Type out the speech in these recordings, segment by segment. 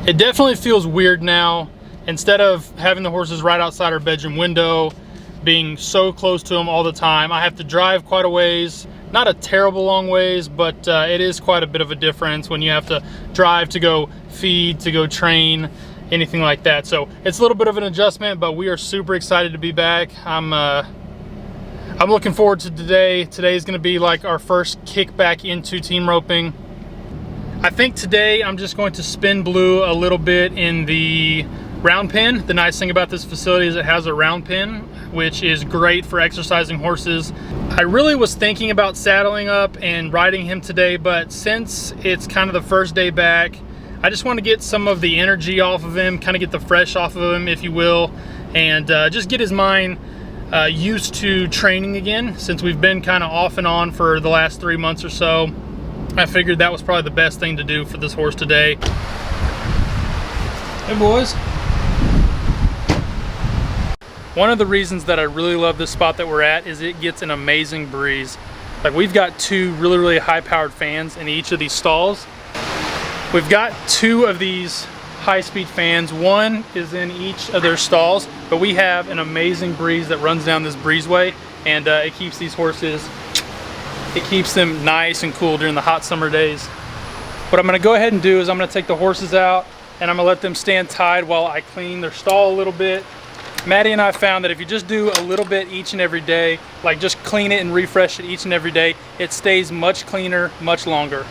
It definitely feels weird now. Instead of having the horses right outside our bedroom window, being so close to them all the time, I have to drive quite a ways. Not a terrible long ways, but it is quite a bit of a difference when you have to drive to go feed, to go train, anything like that. So it's a little bit of an adjustment, but we are super excited to be back. I'm looking forward to today. Today is going to be like our first kick back into team roping. I think today I'm just going to spin blue a little bit in the round pen. The nice thing about this facility is it has a round pen, which is great for exercising horses. I really was thinking about saddling up and riding him today, but since it's kind of the first day back, I just want to get some of the energy off of him, kind of get the fresh off of him, if you will, and just get his mind used to training again. Since we've been kind of off and on for the last 3 months or so, I figured that was probably the best thing to do for this horse today. Hey boys. One of the reasons that I really love this spot that we're at is it gets an amazing breeze. Like, we've got two really high powered fans in each of these stalls. We've got 2 of these high-speed fans. One is in each of their stalls, but we have an amazing breeze that runs down this breezeway, and it keeps these horses, it keeps them nice and cool during the hot summer days. What I'm gonna go ahead and do is I'm gonna take the horses out and I'm gonna let them stand tied while I clean their stall a little bit. Maddie and I found that if you just do a little bit each and every day, like just clean it and refresh it each and every day, it stays much cleaner, much longer.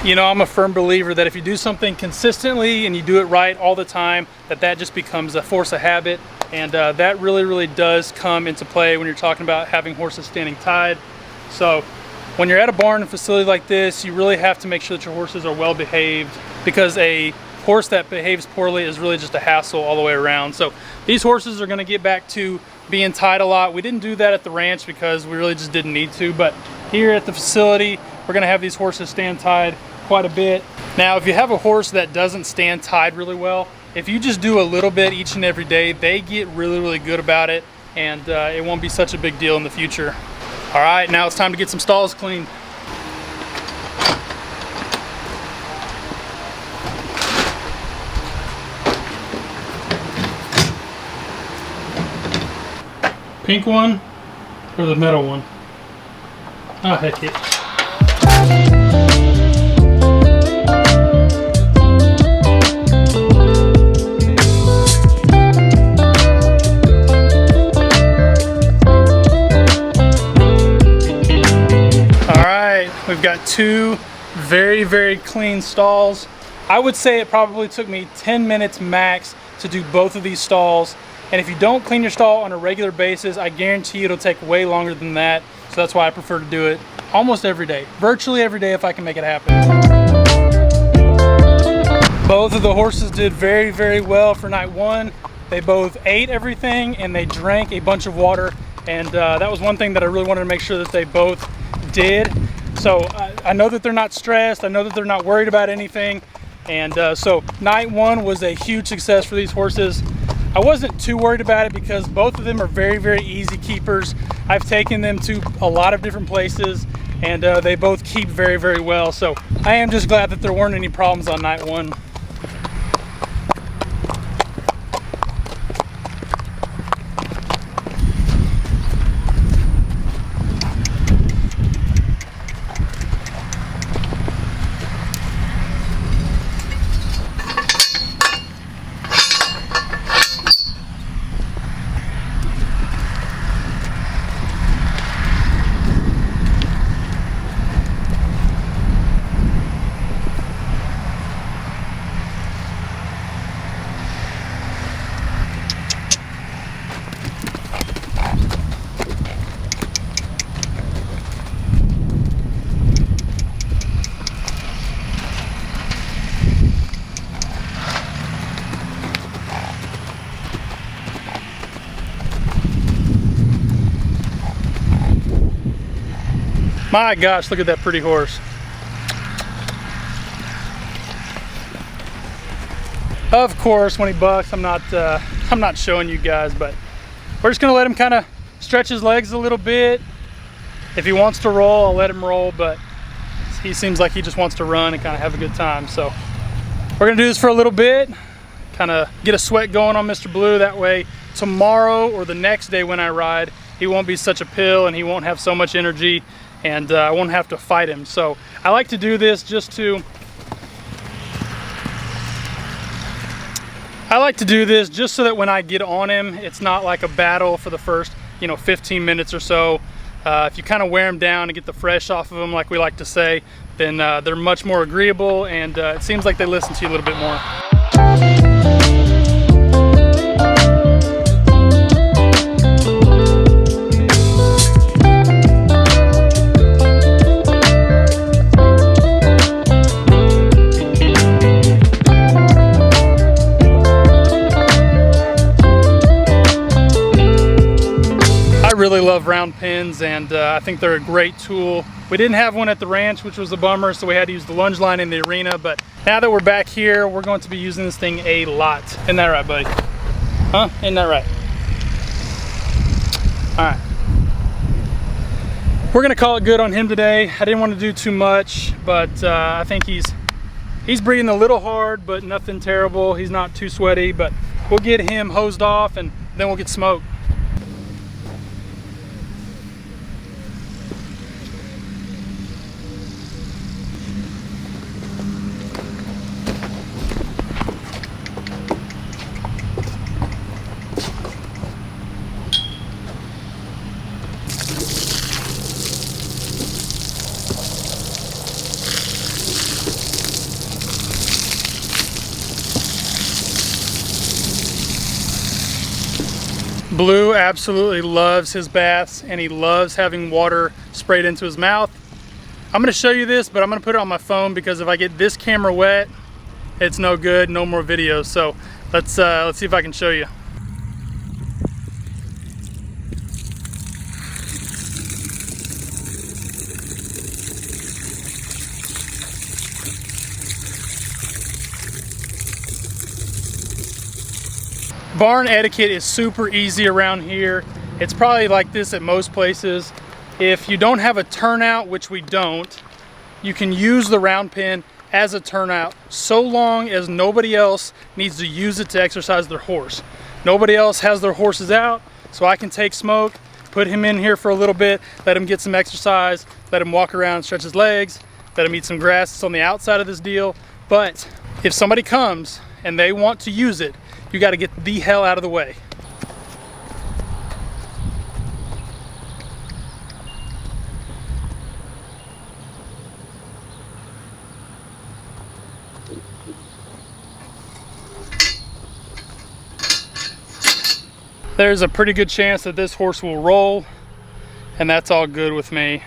You know, I'm a firm believer that if you do something consistently and you do it right all the time, that just becomes a force of habit. And that really does come into play when you're talking about having horses standing tied. So when you're at a barn and facility like this, you really have to make sure that your horses are well behaved, because a horse that behaves poorly is really just a hassle all the way around. So these horses are going to get back to being tied a lot. We didn't do that at the ranch because we really just didn't need to, but here at the facility, we're going to have these horses stand tied quite a bit. Now, if you have a horse that doesn't stand tied really well, if you just do a little bit each and every day, they get really good about it, and it won't be such a big deal in the future. All right, now it's time to get some stalls cleaned. Pink one or the metal one? Oh, heck it. We've got 2 very clean stalls. I would say it probably took me 10 minutes max to do both of these stalls. And if you don't clean your stall on a regular basis, I guarantee you it'll take way longer than that. So that's why I prefer to do it almost every day, virtually every day if I can make it happen. Both of the horses did very well for night 1. They both ate everything and they drank a bunch of water. And that was one thing that I really wanted to make sure that they both did. So I know that they're not stressed. I know that they're not worried about anything. And so night 1 was a huge success for these horses. I wasn't too worried about it because both of them are very easy keepers. I've taken them to a lot of different places, and they both keep very well. So I am just glad that there weren't any problems on night 1. My gosh, look at that pretty horse. Of course, when he bucks, I'm not showing you guys, but we're just gonna let him kind of stretch his legs a little bit. If he wants to roll, I'll let him roll, but he seems like he just wants to run and kind of have a good time. So we're gonna do this for a little bit, kind of get a sweat going on Mr. Blue. That way tomorrow or the next day when I ride, he won't be such a pill and he won't have so much energy, and I won't have to fight him. So I like to do this just so that when I get on him, it's not like a battle for the first 15 minutes or so. If you kind of wear them down and get the fresh off of them, like we like to say, then they're much more agreeable, and it seems like they listen to you a little bit more. I really love round pins, and I think they're a great tool. We didn't have one at the ranch, which was a bummer, so we had to use the lunge line in the arena, but now that we're back here, we're going to be using this thing a lot. Isn't that right, buddy? Huh? Isn't that right? All right. We're gonna call it good on him today. I didn't want to do too much, but I think he's breathing a little hard, but nothing terrible. He's not too sweaty, but we'll get him hosed off and then we'll get smoked. Blue absolutely loves his baths, and he loves having water sprayed into his mouth. I'm going to show you this, but I'm going to put it on my phone because if I get this camera wet, it's no good, no more videos. So let's see if I can show you. Barn etiquette is super easy around here. It's probably like this at most places. If you don't have a turnout, which we don't, you can use the round pin as a turnout so long as nobody else needs to use it to exercise their horse. Nobody else has their horses out, so I can take Smoke, put him in here for a little bit, let him get some exercise, let him walk around and stretch his legs, let him eat some grass. It's on the outside of this deal. But if somebody comes and they want to use it, you got to get the hell out of the way. There's a pretty good chance that this horse will roll, and that's all good with me.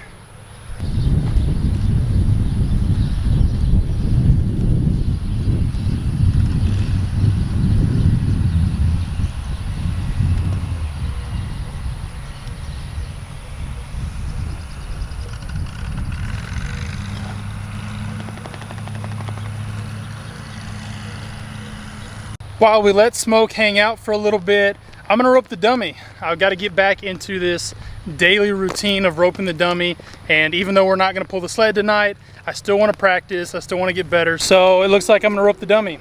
While we let Smoke hang out for a little bit, I'm gonna rope the dummy. I've got to get back into this daily routine of roping the dummy, and even though we're not gonna pull the sled tonight, I still want to practice, I still want to get better, so it looks like I'm gonna rope the dummy.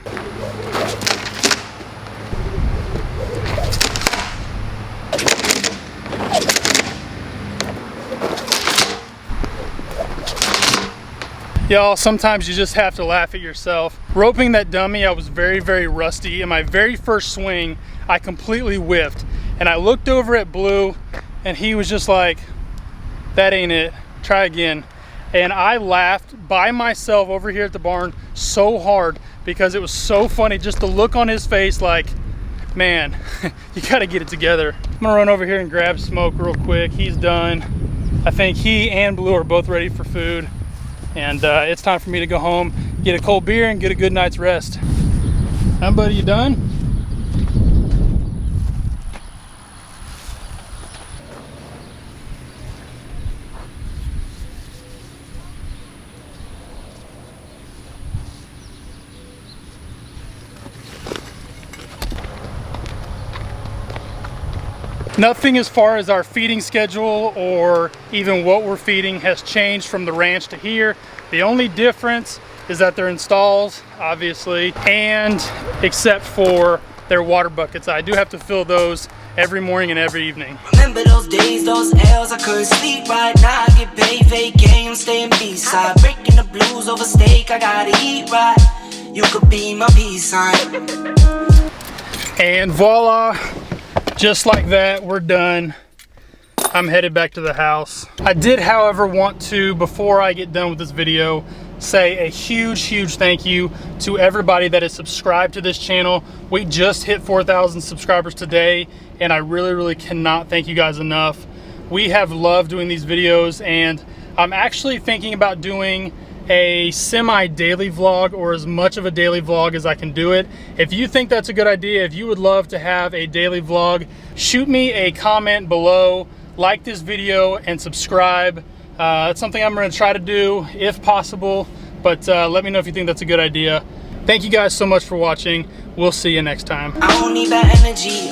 Y'all, sometimes you just have to laugh at yourself. Roping that dummy, I was very, very rusty. In my very first swing, I completely whiffed. And I looked over at Blue, and he was just like, that ain't it, try again. And I laughed by myself over here at the barn so hard because it was so funny, just the look on his face like, man, you gotta get it together. I'm gonna run over here and grab Smoke real quick. He's done. I think he and Blue are both ready for food. And it's time for me to go home, get a cold beer, and get a good night's rest. Huh, buddy, you done? Nothing as far as our feeding schedule or even what we're feeding has changed from the ranch to here. The only difference is that they're in stalls, obviously, and except for their water buckets. I do have to fill those every morning and every evening. Remember those days, those L's, I couldn't sleep right now. I get paid, vacay, I'm staying B-side. Breaking the blues over steak, I gotta eat right. You could be my peace sign. And voila, just like that, we're done. I'm headed back to the house. I did, however, want to, before I get done with this video, say a huge thank you to everybody that is subscribed to this channel. We just hit 4,000 subscribers today, and I really cannot thank you guys enough. We have loved doing these videos, and I'm actually thinking about doing a semi-daily vlog, or as much of a daily vlog as I can do it. If you think that's a good idea, if you would love to have a daily vlog, shoot me a comment below, like this video, and subscribe. That's something I'm going to try to do if possible, but let me know if you think that's a good idea. Thank you guys so much for watching. We'll see you next time. I don't need that energy.